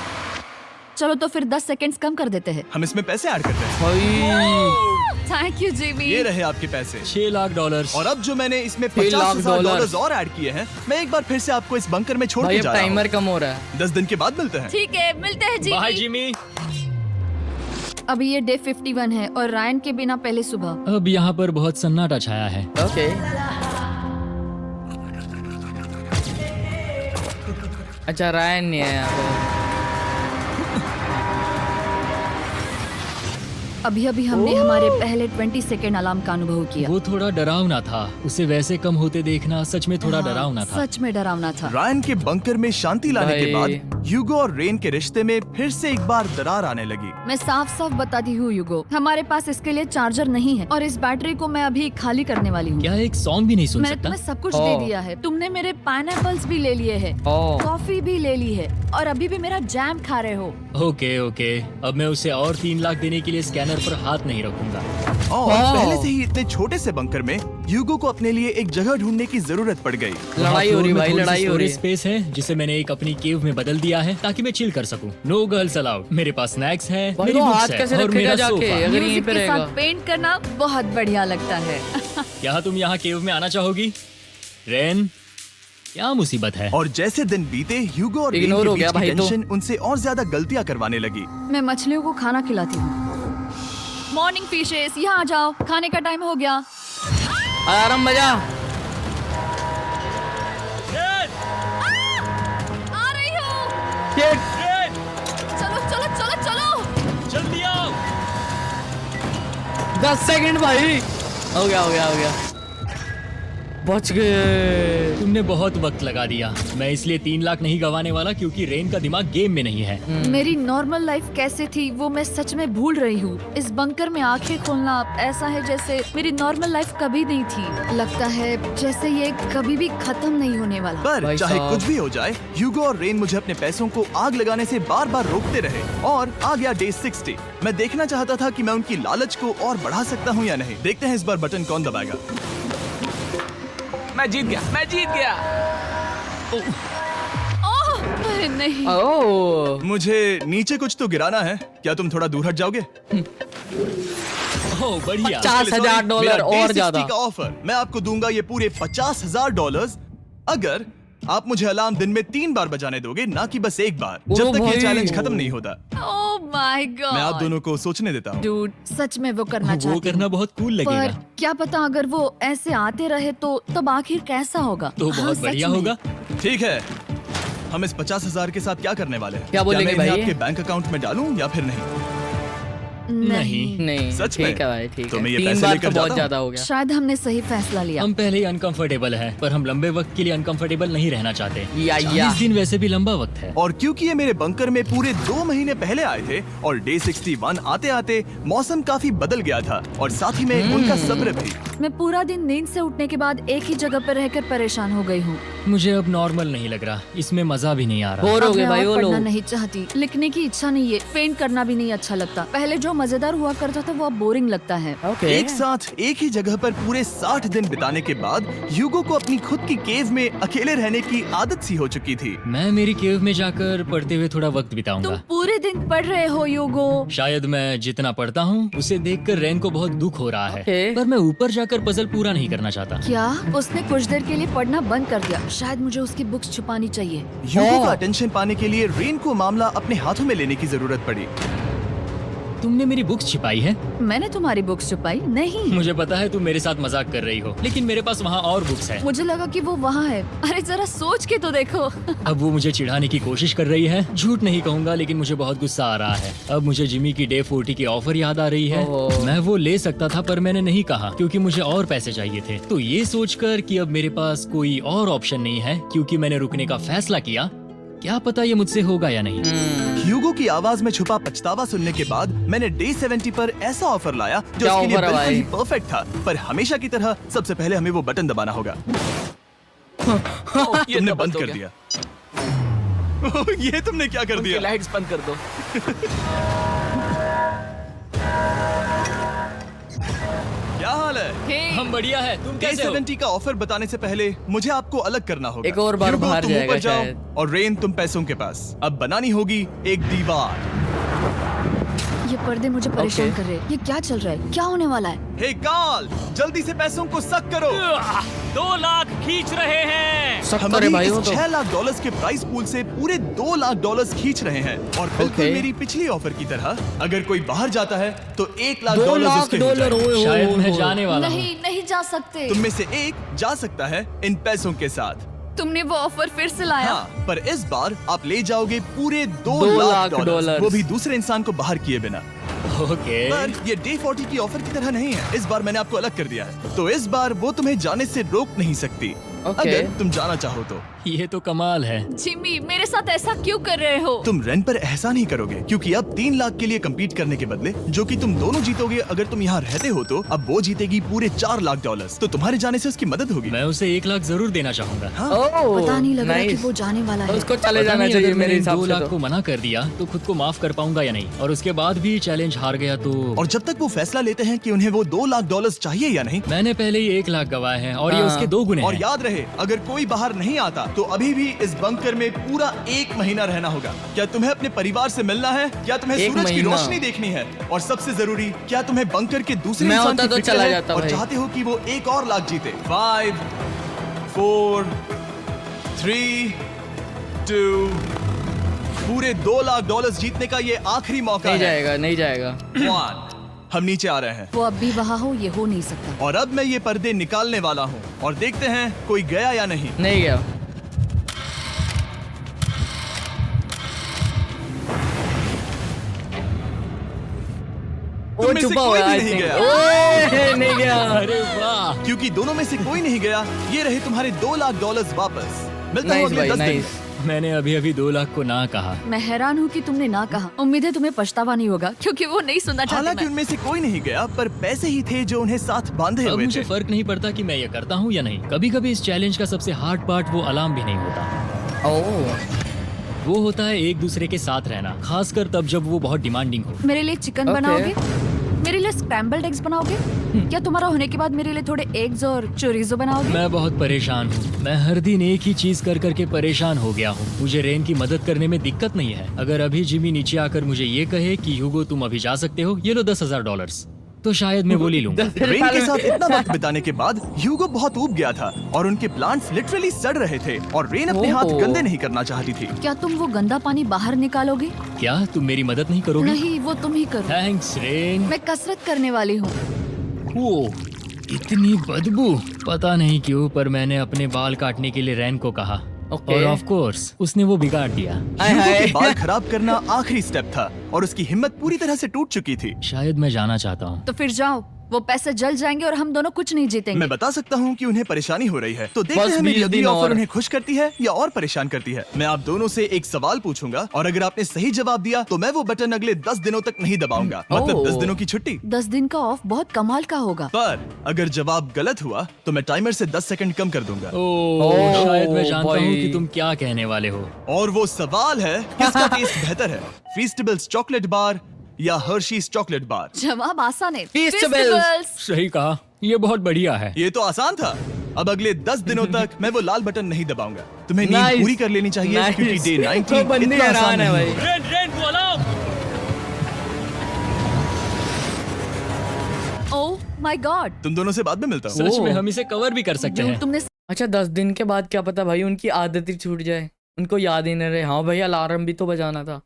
चलो तो फिर 10 सेकंड्स कम कर देते हैं। हम इसमें पैसे ऐड करते हैं। भाई थैंक यू जिमी। ये रहे आपके पैसे। $6 लाख। और अब जो मैंने इसमें $6 लाख $50,000 और ऐड किए हैं, मैं एक बार फिर से आपको इस बंकर में छोड़ भाई के अब जा रहा टाइमर हूँ। कम हो रहा है। 10 दिन के बाद मिलते हैं। ठीक है, मिलते हैं बाय जिमी। जिमी। अभी ये डे 51 है और रायन के बिना पहले सुबह। अब यहाँ पर बहुत सन्नाटा छाया है। ओके। अच्छा रायन नहीं है यहाँ पे। अभी अभी हमने हमारे पहले 20 सेकेंड अलार्म का अनुभव किया। वो थोड़ा डरावना था। उसे वैसे कम होते देखना सच में थोड़ा डरावना था। सच में डरावना था। रायन के बंकर में शांति लाने के भाई। बाद ह्यूगो और रेन के रिश्ते में फिर से एक बार दरार आने लगी। मैं साफ साफ बताती हूँ युगो, हमारे पास इसके लिए चार्जर नहीं है और इस बैटरी को मैं अभी खाली करने वाली हूँ। क्या एक सॉन्ग भी नहीं सुन मैंने सकता? तुम्हें सब कुछ ओह। दे दिया है। तुमने मेरे पाइनएप्पल्स भी ले लिए हैं, ओह कॉफी भी ले ली है और अभी भी मेरा जैम खा रहे हो। ओके ओके, अब मैं उसे और 3 लाख देने के लिए स्कैनर पर हाथ नहीं रखूंगा। और वाह। पहले से ही इतने छोटे से बंकर में ह्यूगो को अपने लिए एक जगह ढूंढने की जरूरत पड़ गई। लड़ाई हो रही है भाई, लड़ाई हो रही है। स्पेस है जिसे मैंने एक अपनी केव में बदल दिया है ताकि मैं चिल कर सकूं। No girls allowed. मेरे पास स्नैक्स है, भाई मेरी वो बुक्स हाथ है कैसे और रखेगा मेरा जाके सोफा। अगर यहीं म्यूजिक पे के रहेगा। साथ पेंट करना बहुत बढ़िया लगता है। क्या तुम यहाँ केव में आना चाहोगी? रेन, क्या मुसीबत है? और जैसे दिन बीते, ह्यूगो और रेन Ignore के हो बीच गया की भाई तो। टेंशन उनसे और ज्यादा गलतियां करवाने लगी। मैं मछलियों को खाना खिलाती हूँ। मॉर्निंग फिशेस, यहाँ आ जाओ, खाने का टाइम हो गया। अलार्म बजा। आ रही हूँ। चलो चलो चलो चलो। जल्दी आओ। 10 सेकंड भाई। हो गया हो गया हो गया। बच गए। तुमने बहुत वक्त लगा दिया। मैं इसलिए 3 लाख नहीं गंवाने वाला क्योंकि रेन का दिमाग गेम में नहीं है। मेरी नॉर्मल लाइफ कैसे थी वो मैं सच में भूल रही हूँ। इस बंकर में आंखें खोलना ऐसा है जैसे मेरी नॉर्मल लाइफ कभी नहीं थी। लगता है जैसे ये कभी भी खत्म नहीं होने वाला। पर भाई चाहे साहब। कुछ भी हो जाए, ह्यूगो और रेन मुझे अपने पैसों को आग लगाने से बार बार रोकते रहे और आ गया डे 60। मैं देखना चाहता था कि मैं उनकी लालच को और बढ़ा सकता हूँ या नहीं। देखते हैं इस बार बटन कौन दबाएगा। मैं जीत गया। ओह अरे नहीं। ओह मुझे नीचे कुछ तो गिराना है। क्या तुम थोड़ा दूर हट जाओगे? ओह बढ़िया। $50,000 मेरा Day और 60 ज्यादा। का ऑफर। मैं आपको दूंगा ये पूरे $50,000 अगर आप मुझे अलार्म दिन में 3 बार बजाने दोगे, ना कि बस एक बार, ओ जब तक ये भाई। चैलेंज खत्म नहीं होता। ओह माय गॉड। मैं आप दोनों को सोचने देता हूँ। डूड सच में वो करना वो चाहती करना हूँ। बहुत कूल पर लगेगा। क्या पता अगर वो ऐसे आते रहे तो तब आखिर कैसा होगा। तो हाँ, बहुत सच बढ़िया में। होगा। ठीक है, हम इस 50,000 के साथ क्या करने वाले हैं? क्या बोलेंगे मैं इन्हें भाई? आपके बैंक अकाउंट में डालूं या फिर नहीं? नहीं। नहीं सच ठीक में? है भाई, ठीक तो है। मैं ये 3 पैसे बार लेकर तो बहुत जाता हूँ। ज्यादा हो गया। शायद हमने सही फैसला लिया। हम पहले ही अनकंफर्टेबल हैं, पर हम लंबे वक्त के लिए अनकंफर्टेबल नहीं रहना चाहते। या। 40 दिन वैसे भी लंबा वक्त है। और क्योंकि ये मेरे बंकर में पूरे 2 महीने पहले आए थे और डे 61 आते आते मौसम काफी बदल गया था और साथ ही में उनका सब्र भी। मैं पूरा दिन नींद से उठने के बाद एक ही जगह पर रहकर परेशान हो गई हूँ। मुझे अब नॉर्मल नहीं लग रहा, इसमें मजा भी नहीं आ रहा। बोर हो अब गए मैं भाई और वो पढ़ना लोग। नहीं चाहती, लिखने की इच्छा नहीं है, पेंट करना भी नहीं अच्छा लगता। पहले जो मजेदार हुआ करता था वो अब बोरिंग लगता है। ओके। एक साथ एक ही जगह पर पूरे 60 दिन बिताने के बाद ह्यूगो को अपनी खुद की केव में अकेले रहने की आदत सी हो चुकी थी। मैं मेरी केव में जाकर पढ़ते हुए थोड़ा वक्त तुम बिताऊंगा। पूरे दिन पढ़ रहे हो योगो। शायद मैं जितना पढ़ता हूँ उसे देखकर रेन को बहुत दुख हो रहा है। Okay. पर मैं ऊपर जाकर पजल पूरा नहीं करना चाहता। क्या उसने कुछ देर के लिए पढ़ना बंद कर दिया? शायद मुझे उसकी बुक्स छुपानी चाहिए। ह्यूगो का अटेंशन पाने के लिए रेन को मामला अपने हाथों में लेने की जरूरत पड़ी। तुमने मेरी बुक्स छिपाई है? मैंने तुम्हारी बुक्स छुपाई नहीं। मुझे पता है तुम मेरे साथ मजाक कर रही हो, लेकिन मेरे पास वहाँ और बुक्स है। मुझे लगा कि वो वहाँ है। अरे जरा सोच के तो देखो। अब वो मुझे चिढ़ाने की कोशिश कर रही है। झूठ नहीं कहूंगा, लेकिन मुझे बहुत गुस्सा आ रहा है। अब मुझे जिमी की डे 40 की ऑफर याद आ रही है। ओहो। मैं वो ले सकता था, पर मैंने नहीं कहा क्योंकि मुझे और पैसे चाहिए थे। तो ये सोचकर कि अब मेरे पास कोई और ऑप्शन नहीं है, क्योंकि मैंने रुकने का फैसला किया, क्या पता ये मुझसे होगा या नहीं। ह्यूगो की आवाज में छुपा पछतावा सुनने के बाद मैंने डे 70 पर ऐसा ऑफर लाया जो क्या उसके लिए ऑफर है बिल्कुल भाई? ही परफेक्ट था। पर हमेशा की तरह सबसे पहले हमें वो बटन दबाना होगा। ये तुमने तो बंद हो कर गया। दिया। ओह, ये तुमने क्या कर उनकी दिया? लाइट्स बंद कर दो। क्या हाल है? हम बढ़िया है, तुम डे कैसे हो? 70 का ऑफर बताने से पहले मुझे आपको अलग करना होगा। एक और बार ह्यूगो, बाहर तुम ऊपर जाएगा जाओ शायद। और रेन तुम पैसों के पास। अब बनानी होगी एक दीवार। ये पर्दे मुझे परेशान Okay. कर रहे हैं। ये क्या चल रहा है? क्या होने वाला है? हे कार्ल, जल्दी से पैसों को सक करो। 2 लाख खींच रहे हैं। हम सख्त है अभी भाई इस वो तो। $6 लाख के प्राइस पूल से पूरे $2 लाख खींच रहे हैं और बिल्कुल Okay. मेरी पिछली ऑफर की तरह अगर कोई बाहर जाता है तो $1 लाख $2 लाख उसके हो जाएंगे। ओए, शायद ओए, मैं ओए। जाने वाला हूँ। नहीं नहीं जा सकते। तुम में से एक जा सकता है इन पैसों के साथ। तुमने वो ऑफर फिर से लाया। हाँ, पर इस बार आप ले जाओगे पूरे $2 $2 लाख, लाख। वो भी दूसरे इंसान को बाहर किए बिना। ओके। पर ये डे 40 की ऑफर की तरह नहीं है। इस बार मैंने आपको अलग कर दिया है, तो इस बार वो तुम्हें जाने से रोक नहीं सकती। Okay. अगर तुम जाना चाहो तो। ये तो कमाल है। जिमी मेरे साथ ऐसा क्यों कर रहे हो? तुम रेंट पर एहसान ही करोगे क्योंकि अब 3 लाख के लिए कम्पीट करने के बदले जो कि तुम दोनों जीतोगे अगर तुम यहाँ रहते हो, तो अब वो जीतेगी पूरे $4 लाख। तो तुम्हारे जाने से उसकी मदद होगी। मैं उसे 1 लाख जरूर देना चाहूंगा। हाँ, ओह, पता नहीं लग रहा कि nice। वो जाने वाला है। उसको चले पता जाना नहीं चाहिए अगर मेरे मैंने हिसाब 2 से लाख तो। को मना कर दिया तो खुद को माफ कर पाऊंगा या नहीं, और उसके बाद भी चैलेंज हार गया तो। और जब तक वो फैसला लेते हैं कि उन्हें वो $2 लाख चाहिए या नहीं। मैंने पहले ही 1 लाख गवाए हैं और ये हाँ। उसके 2 गुने और हैं। याद रहे, अगर कोई बाहर नहीं आता तो अभी भी इस बंकर में पूरा 1 महीना रहना होगा। क्या तुम्हें अपने परिवार से मिलना है? क्या तुम्हें 1 सूरज की महीना। रोशनी देखनी है? और सबसे जरूरी, क्या तुम्हें बंकर के दूसरे मैं इंसान होता की तो फिक्र चला है जाता और भाई। चाहते हो कि वो 1 और लाख जीते? 5 4 3 2 पूरे $2 लाख जीतने का ये आखिरी मौका नहीं है। जाएगा, नहीं जाएगा। 1 हम नीचे आ रहे हैं वो अब भी वहाँ हो, ये हो नहीं सकता। और अब मैं ये पर्दे निकालने वाला हूँ और देखते हैं कोई गया या नहीं। नहीं गया। तुम में से छुपा कोई हुआ भी है, I नहीं think. गया। ओए, नहीं गया। अरे वाह, क्योंकि दोनों में से कोई नहीं गया, ये रहे तुम्हारे $2 लाख वापस। मिलता हूँ नाइस अगले भाई, 10 दिन नाइस। में। मैंने अभी अभी 2 लाख को ना कहा। मैं हैरान हूँ कि तुमने ना कहा। उम्मीद है तुम्हें पछतावा नहीं होगा क्योंकि वो नहीं सुनना चाहती हालांकि मैं। उनमें से कोई नहीं गया, पर पैसे ही थे जो उन्हें साथ बांधे अब हुए मुझे थे। फर्क नहीं पड़ता कि मैं ये करता हूँ या नहीं। कभी कभी इस चैलेंज का सबसे हार्ड पार्ट वो अलार्म भी नहीं होता, ओह, वो होता है एक दूसरे के साथ रहना, खासकर तब जब वो बहुत डिमांडिंग हो। मेरे लिए चिकन Okay. बनाओगे? मेरे लिए स्क्रैम्बल्ड एग्स बनाओगे? क्या तुम्हारा होने के बाद मेरे लिए थोड़े एग्स और चोरिजो बनाओगे? मैं बहुत परेशान हूँ। मैं हर दिन एक ही चीज कर करके परेशान हो गया हूँ। मुझे रेन की मदद करने में दिक्कत नहीं है। अगर अभी जिमी नीचे आकर मुझे ये कहे कि ह्यूगो तुम अभी जा सकते हो, ये लो $10,000, तो शायद मैं वो ले लूंगा। रेन के साथ इतना वक्त बिताने के बाद ह्यूगो बहुत ऊब गया था और उनके प्लांट्स लिटरली सड़ रहे थे और रेन अपने हाथ ओह। गंदे नहीं करना चाहती थी। क्या तुम वो गंदा पानी बाहर निकालोगे? क्या तुम मेरी मदद नहीं करोगे? नहीं, वो तुम ही करो। Thanks rain. मैं कसरत करने वाली हूँ। वो इतनी बदबू, पता नहीं क्यों, पर मैंने अपने बाल काटने के लिए रैन को कहा Okay. और ऑफ कोर्स उसने वो बिगाड़ दिया। हाय ह्यूगो के हाय। बाल खराब करना आखिरी स्टेप था और उसकी हिम्मत पूरी तरह से टूट चुकी थी। शायद मैं जाना चाहता हूँ। तो फिर जाओ, वो पैसे जल जाएंगे और हम दोनों कुछ नहीं जीतेंगे। मैं बता सकता हूँ कि उन्हें परेशानी हो रही है, तो देखते बस हैं मेरी 20 अगली दिन ऑफर और। उन्हें खुश करती है या और परेशान करती है। मैं आप दोनों से एक सवाल पूछूंगा और अगर आपने सही जवाब दिया तो मैं वो बटन अगले 10 दिनों तक नहीं दबाऊंगा, मतलब ओह। 10 दिनों की छुट्टी। 10 दिन का ऑफ बहुत कमाल का होगा। पर अगर जवाब गलत हुआ तो मैं टाइमर से 10 सेकंड कम कर दूंगा। ओह, शायद मैं जानता हूँ भाई। कि तुम क्या कहने वाले हो। और वो सवाल है, किसका टेस्ट बेहतर है, फीस्टेबल्स चॉकलेट बार या हर्शीज चॉकलेट बार? जवाब आसान है। Feastables। Feastables। सही कहा, ये बहुत बढ़िया है। ये तो आसान था। अब अगले 10 दिनों तक मैं वो लाल बटन नहीं दबाऊंगा। तुम्हें नींद Nice. पूरी कर लेनी चाहिए Nice. क्योंकि डे 90 तो बंदे इतना आसान हैरान है नहीं भाई। है। रेन रेन वो अलार्म। Oh my God. तुम दोनों से बाद में मिलता हूँ। सच में ओह। हम इसे कवर भी कर सकते जो हैं। तुमने अच्छा 10 दिन के बाद क्या पता भाई उनकी आदत ही छूट जाए, उनको याद ही न रहे। हाँ भाई, अलार्म भी तो बजाना था।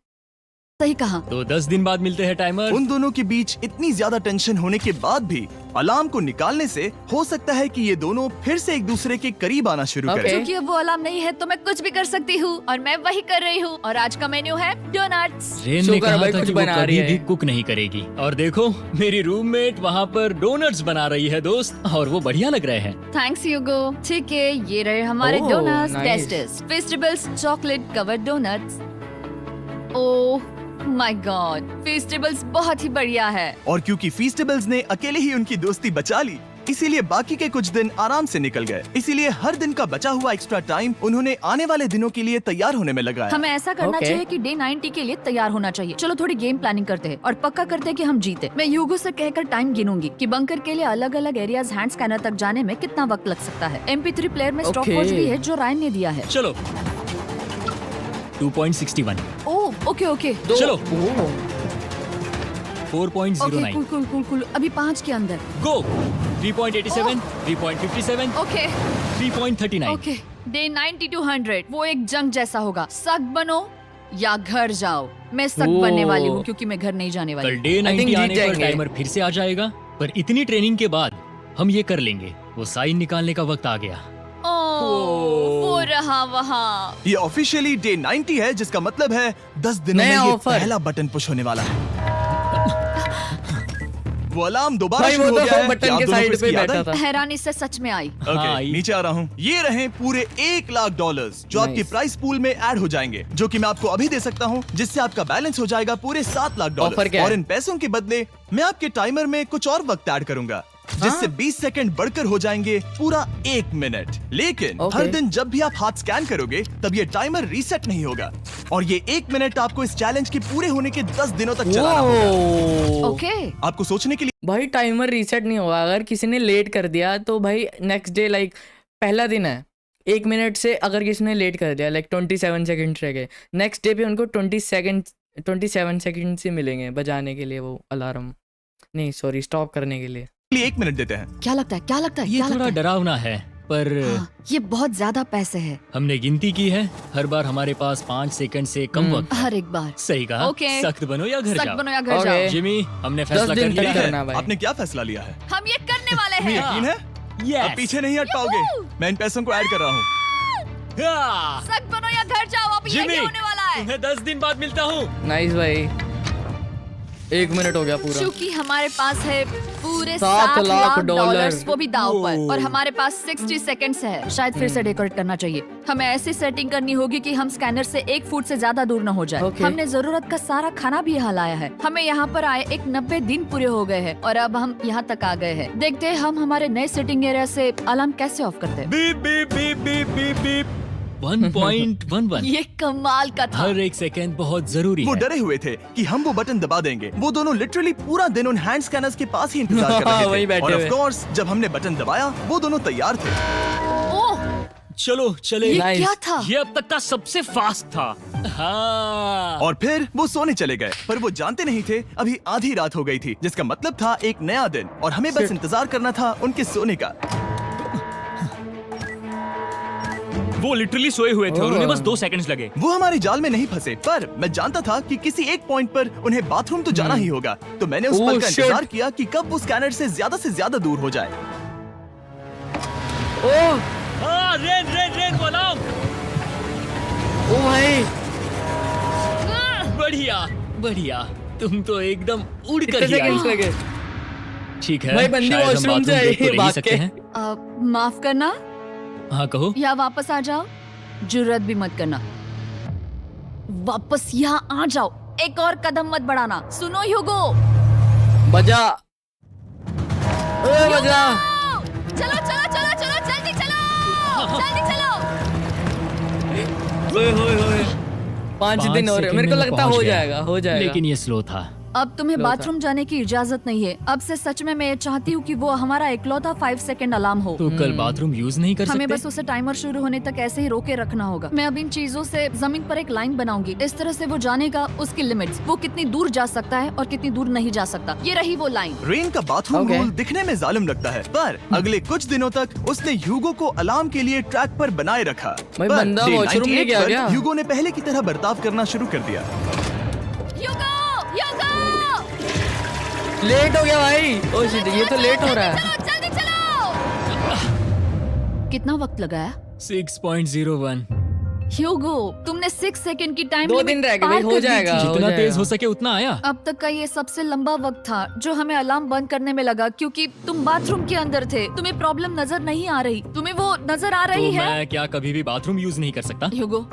सही कहा। तो 10 दिन बाद मिलते हैं टाइमर। उन दोनों के बीच इतनी ज्यादा टेंशन होने के बाद भी अलार्म को निकालने से हो सकता है कि ये दोनों फिर से एक दूसरे के करीब आना शुरू Okay. करें। क्योंकि अब वो अलार्म नहीं है तो मैं कुछ भी कर सकती हूँ और मैं वही कर रही हूँ। और आज का मेन्यू है डोनट्स। रेन शुक्र ने है कहा भाई था कुछ कि वो बना रही कभी है। भी कुक नहीं करेगी। और देखो, मेरी रूममेट वहाँ पर डोनट्स बना रही है दोस्त, और वो बढ़िया लग रहे हैं। Thanks Hugo. ठीक है, ये रहे हमारे oh, doughnuts. nice. Tastes festivals chocolate covered doughnuts. Oh my God, festivals बहुत ही बढ़िया है। और क्योंकि फीस्टेबल्स ने अकेले ही उनकी दोस्ती बचा ली, इसीलिए बाकी के कुछ दिन आराम से निकल गए। इसीलिए हर दिन का बचा हुआ एक्स्ट्रा टाइम उन्होंने आने वाले दिनों के लिए तैयार होने में लगाया। हमें ऐसा करना Okay. चाहिए कि डे 90 के लिए तैयार होना चाहिए। चलो थोड़ी गेम प्लानिंग करते हैं और पक्का करते हैं कि हम जीते। मैं यूगो से कहकर टाइम गिनूंगी कि बंकर के लिए अलग अलग एरियाज हैंड स्कैनर तक जाने में कितना वक्त लग सकता है। MP3 प्लेयर में स्टॉप Okay. वॉच भी है जो रायन ने दिया है। चलो 2.61, ओह ओके ओके चलो ओह, 4.09, okay cool cool cool cool. अभी 5 के अंदर। गो 3.87, 3.57, ओके 3.39। ओके। डे 90 to 100 वो एक जंग जैसा होगा। सख्त बनो या घर जाओ। मैं सख्त ओह। बनने वाली हूँ क्योंकि मैं घर नहीं जाने वाली। कल डे I think 90 जीत आने पर जाएंगे। टाइमर फिर से आ जाएगा, पर इतनी ट्रेनिंग के बाद हम ये कर लेंगे। वो साइन निकालने का वक्त आ गया। ओह, वो रहा वहाँ। ये ऑफिशियली डे 90 है, जिसका मतलब है 10 दिनों में नया ये ऑफर। पहला बटन पुश होने वाला है। वो अलार्म दोबारा भाई शुरू वो हो गया तो है। बटन क्या के आप दोनों को साइड पे इसकी याद बैठा आई? था। हैरानी से सच में आई। ओके, हाँ, नीचे आ रहा हूँ। ये रहे पूरे $1 लाख जो आपके Nice. प्राइस पूल में ऐड हो जाएंगे, जो कि मैं आपको अभी दे सकता हूँ, जिससे आपका बैलेंस हो जाएगा पूरे $7 लाख। Offer क्या और है? इन पैसों के बदले मैं आपके टाइमर में कुछ और वक्त ऐड करूंगा, जिससे 20 सेकंड बढ़कर हो जाएंगे पूरा 1 मिनट। लेकिन Okay. हर दिन जब भी आप हाथ स्कैन करोगे तब ये टाइमर रीसेट नहीं होगा और ये 1 मिनट आपको इस चैलेंज के पूरे होने के 10 दिनों तक चलाना होगा। ओह। ओके आपको सोचने के लिए भाई टाइमर रीसेट नहीं होगा। अगर किसी ने लेट कर दिया तो भाई नेक्स्ट डे लाइक पहला दिन है 1 मिनट से, अगर किसी ने लेट कर दिया लाइक 27 सेकंड रह गए, नेक्स्ट डे पे उनको 27 सेकंड से मिलेंगे बजाने के लिए वो अलार्म, नहीं सॉरी स्टॉप करने के लिए। 1 मिनट देते हैं। क्या लगता है क्या लगता है ये क्या थोड़ा लगता है? डरावना है, पर हाँ, ये बहुत ज्यादा पैसे है हमने गिनती की है। हर बार हमारे पास 5 सेकंड से कम वक्त है। हर एक बार। सही कहा। Okay. सख्त बनो या घर सख्त जाओ। बनो या घर Okay. जाओ। जिमी, हमने 10 फैसला कर दिन लिया तक है। करना भाई। आपने क्या फैसला लिया है? हम ये करने वाले तुम्हें हैं। यकीन है? Yes. अब पीछे नहीं हट पाओगे। मैं इन पैसों को ऐड कर रहा हूँ। हाँ। सख्त बनो या घर जाओ। अब जिमी, यही होने वाला है। तुम्हें 10 दिन बाद मिलता हूँ। नाइस भाई। 1 मिनट हो गया पूरा। क्योंकि हमारे पास है पूरे 7 7 लाख डॉलर। डॉलर्स, वो भी दाव पर, और हमारे पास 60 सेकंड्स है। शायद फिर से डेकोरेट करना चाहिए। हमें ऐसी सेटिंग करनी होगी कि हम स्कैनर से 1 फुट से ज्यादा दूर न हो जाए। Okay. हमने जरूरत का सारा खाना भी यहाँ लाया है। हमें यहाँ पर आए 90 दिन पूरे हो गए हैं और अब हम यहाँ तक आ गए हैं। देखते हैं हम हमारे नए सेटिंग एरिया से अलार्म कैसे ऑफ करते हैं। Beep beep beep beep beep beep. 1.11 ये कमाल का था। हर एक सेकंड बहुत जरूरी वो है। डरे हुए थे कि हम वो बटन दबा देंगे। वो दोनों लिटरली पूरा दिन उन हैंड स्कैनर्स के पास ही इंतजार कर रहे वहीं थे। बैठे और हुए। ऑफ कोर्स जब हमने बटन दबाया वो दोनों तैयार थे। ओह, चलो चले। ये Nice. क्या था? ये अब तक का सबसे फास्ट था। हाँ। और फिर वो सोने चले गए, पर वो जानते नहीं थे अभी आधी रात हो गई थी, जिसका मतलब था एक नया दिन, और हमें बस इंतजार करना था उनके सोने का। वो लिटरली सोए हुए थे और उन्हें बस 2 सेकंड्स लगे। वो हमारे जाल में नहीं फंसे, पर मैं जानता था कि किसी एक पॉइंट पर उन्हें बाथरूम तो जाना ही होगा। तो मैंने उस Oh, पल का shit. इंतजार किया कि कब वो स्कैनर से ज्यादा दूर हो जाए। ओह हाँ, रेन अलार्म। ओ भाई, बढ़िया बढ़िया, तुम तो एकदम उड़ कर कितने ही आई। सेकंड्स लगे? ठीक है, भाई बंदी शायद हम वॉशरूम से बाथरूम आई देख तो है नहीं भाग सकते के। हैं। माफ करना हाँ कहो। या वापस आ जाओ। जुर्रत भी मत करना, वापस यहाँ आ जाओ। एक और कदम मत बढ़ाना। सुनो ह्यूगो, बजा, ओए बजा। चलो चलो चलो चलो, जल्दी चलो, जल्दी चलो। ओए होए होए, 5 दिन और है। मेरे को लगता हो जाएगा, हो जाएगा। लेकिन ये स्लो था। अब तुम्हें लो था। बाथरूम जाने की इजाजत नहीं है। अब से सच में मैं ये चाहती हूँ कि वो हमारा इकलौता 5 सेकंड अलार्म हो। तो कल बाथरूम यूज नहीं कर हमें सकते? बस उसे टाइमर शुरू होने तक ऐसे ही रोके रखना होगा। मैं अब इन चीजों से जमीन पर एक लाइन बनाऊंगी। इस तरह से वो जानेगा उसकी लिमिट्स, वो कितनी दूर जा सकता है और कितनी दूर नहीं जा सकता। ये रही वो लाइन। रेन का बाथरूम Okay. रूल दिखने में जालिम लगता है, पर अगले कुछ दिनों तक उसने ह्यूगो को अलार्म के लिए ट्रैक पर बनाए रखा। भाई, पर बंदा day वॉशरूम 98 लेके आ पर गया। ह्यूगो ने पहले की तरह बर्ताव करना शुरू कर दिया। ह्यूगो, ह्यूगो, लेट हो गया भाई। ओ शिट, ये तो लेट हो रहा है। चलो जल्दी चलो। कितना वक्त लगाया? 6.01। ह्यूगो, तुमने 6 सेकंड की टाइम 2 लिमिट दिन रह गए पार भाई, हो कर दी जाएगा। थी। जितना जाएगा। तेज हो सके उतना आया। अब तक का ये सबसे लंबा वक्त था जो हमें अलार्म बंद करने में लगा, क्योंकि तुम बाथरूम के अंदर थे। तुम्हें प्रॉब्लम नजर नहीं आ रही। तुम्हें वो नजर आ तो रही है? मैं क्या कभी भी बाथरूम यूज नहीं कर सकता? ह्यूगो,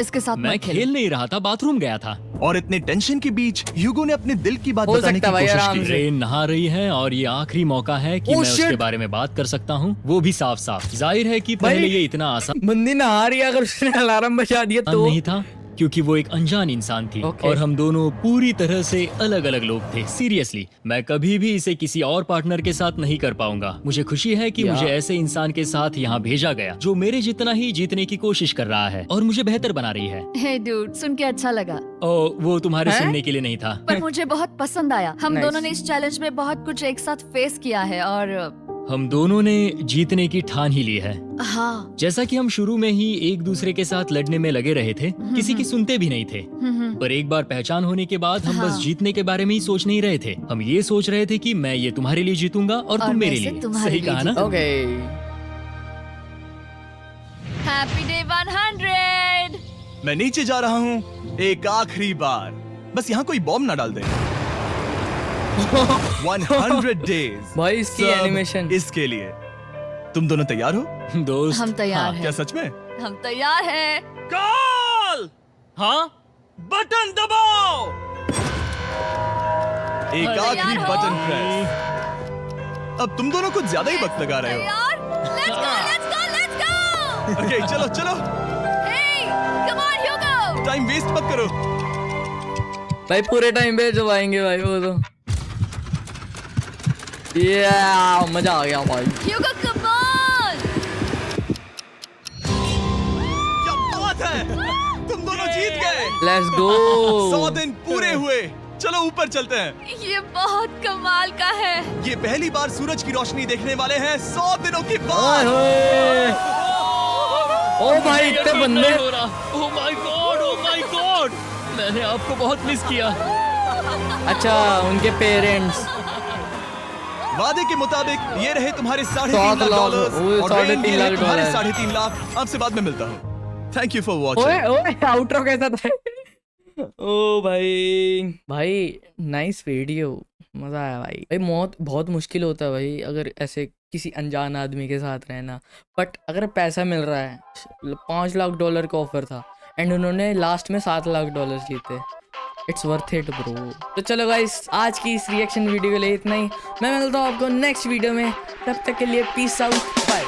इसके साथ मैं मत खेलो। खेल नहीं रहा था, बाथरूम गया था। और इतने टेंशन के बीच ह्यूगो ने अपने दिल की बात हो बताने सकता की भाई, कोशिश आराम की। से। रेन नहा रही है और ये आखिरी मौका है कि Oh, मैं उसके shit! बारे में बात कर सकता हूँ, वो भी साफ साफ। जाहिर है कि भाई, पहले ये इतना आसान बंदी नहा रही है, अगर उसने अलार्म बजा दिया तो नहीं था, क्योंकि वो एक अनजान इंसान थी। Okay. और हम दोनों पूरी तरह से अलग अलग लोग थे। सीरियसली, मैं कभी भी इसे किसी और पार्टनर के साथ नहीं कर पाऊंगा। मुझे खुशी है कि या। मुझे ऐसे इंसान के साथ यहाँ भेजा गया जो मेरे जितना ही जीतने की कोशिश कर रहा है और मुझे बेहतर बना रही है। हे डूड, सुन के अच्छा लगा, ओ, वो तुम्हारे हैं? सुनने के लिए नहीं था। पर मुझे बहुत पसंद आया। हम Nice. दोनों ने इस चैलेंज में बहुत कुछ एक साथ फेस किया है और हम दोनों ने जीतने की ठान ही ली है। हाँ। जैसा कि हम शुरू में ही एक दूसरे के साथ लड़ने में लगे रहे थे, किसी की सुनते भी नहीं थे। पर एक बार पहचान होने के बाद हम बस हाँ। जीतने के बारे में ही सोच नहीं रहे थे। हम ये सोच रहे थे कि मैं ये तुम्हारे लिए जीतूंगा और और तुम मेरे मैं इसे लिए। तुम्हारे सही लिए कहा ना? ओके। Happy day 100। मैं नीचे जा रहा हूँ एक आखिरी बार, बस यहाँ कोई बॉम्ब ना डाल दे। 100 डेज भाई, इसकी एनिमेशन। इसके लिए तुम दोनों तैयार हो? दोस्त, हम तैयार हाँ, हैं। क्या सच में? हम तैयार हैं। कॉल। हाँ, बटन दबाओ। एक अरे आखिरी यार हो। Button press. अब तुम दोनों कुछ ज्यादा ही वक्त लगा रहे हो। तैयार? Let's go, let's go, let's go! Okay, चलो चलो, Hey, come on, Hugo! Time waste मत करो। भाई पूरे टाइम पे जो आएंगे भाई वो तो मजा आ गया भाई। Hugo, come on! क्या बात है, तुम दोनों जीत गए। लेट्स 100 गो। दिन पूरे हुए। चलो ऊपर चलते हैं। ये बहुत कमाल का है। ये पहली बार सूरज की रोशनी देखने वाले हैं 100 दिनों के ओए बाद। होए। ओ भाई, इतने बंदे। ओह my God, oh my God, मैंने आपको बहुत मिस किया। अच्छा, उनके पेरेंट्स। वादे के मुताबिक ये रहे तुम्हारे 3.5 7 लाख लाख, डॉलर्स ओए, और 3.5 रेन ये रहे लाख तुम्हारे डॉलर। 3.5 लाख। आपसे बाद में मिलता हूँ। थैंक यू फॉर ओए वॉचिंग। ओए, आउटरो कैसा था? ओ भाई भाई नाइस वीडियो, मजा आया भाई। भाई मौत बहुत मुश्किल होता है भाई अगर ऐसे किसी अनजान आदमी के साथ रहना, बट अगर पैसा मिल रहा है, $5 लाख का ऑफर था एंड उन्होंने लास्ट में $7 लाख जीते, इट्स वर्थ इट ब्रो। तो चलो गाइस, आज की इस रिएक्शन वीडियो के लिए इतना ही। मैं मिलता हूँ आपको नेक्स्ट वीडियो में, तब तक के लिए पीस आउट, बाय।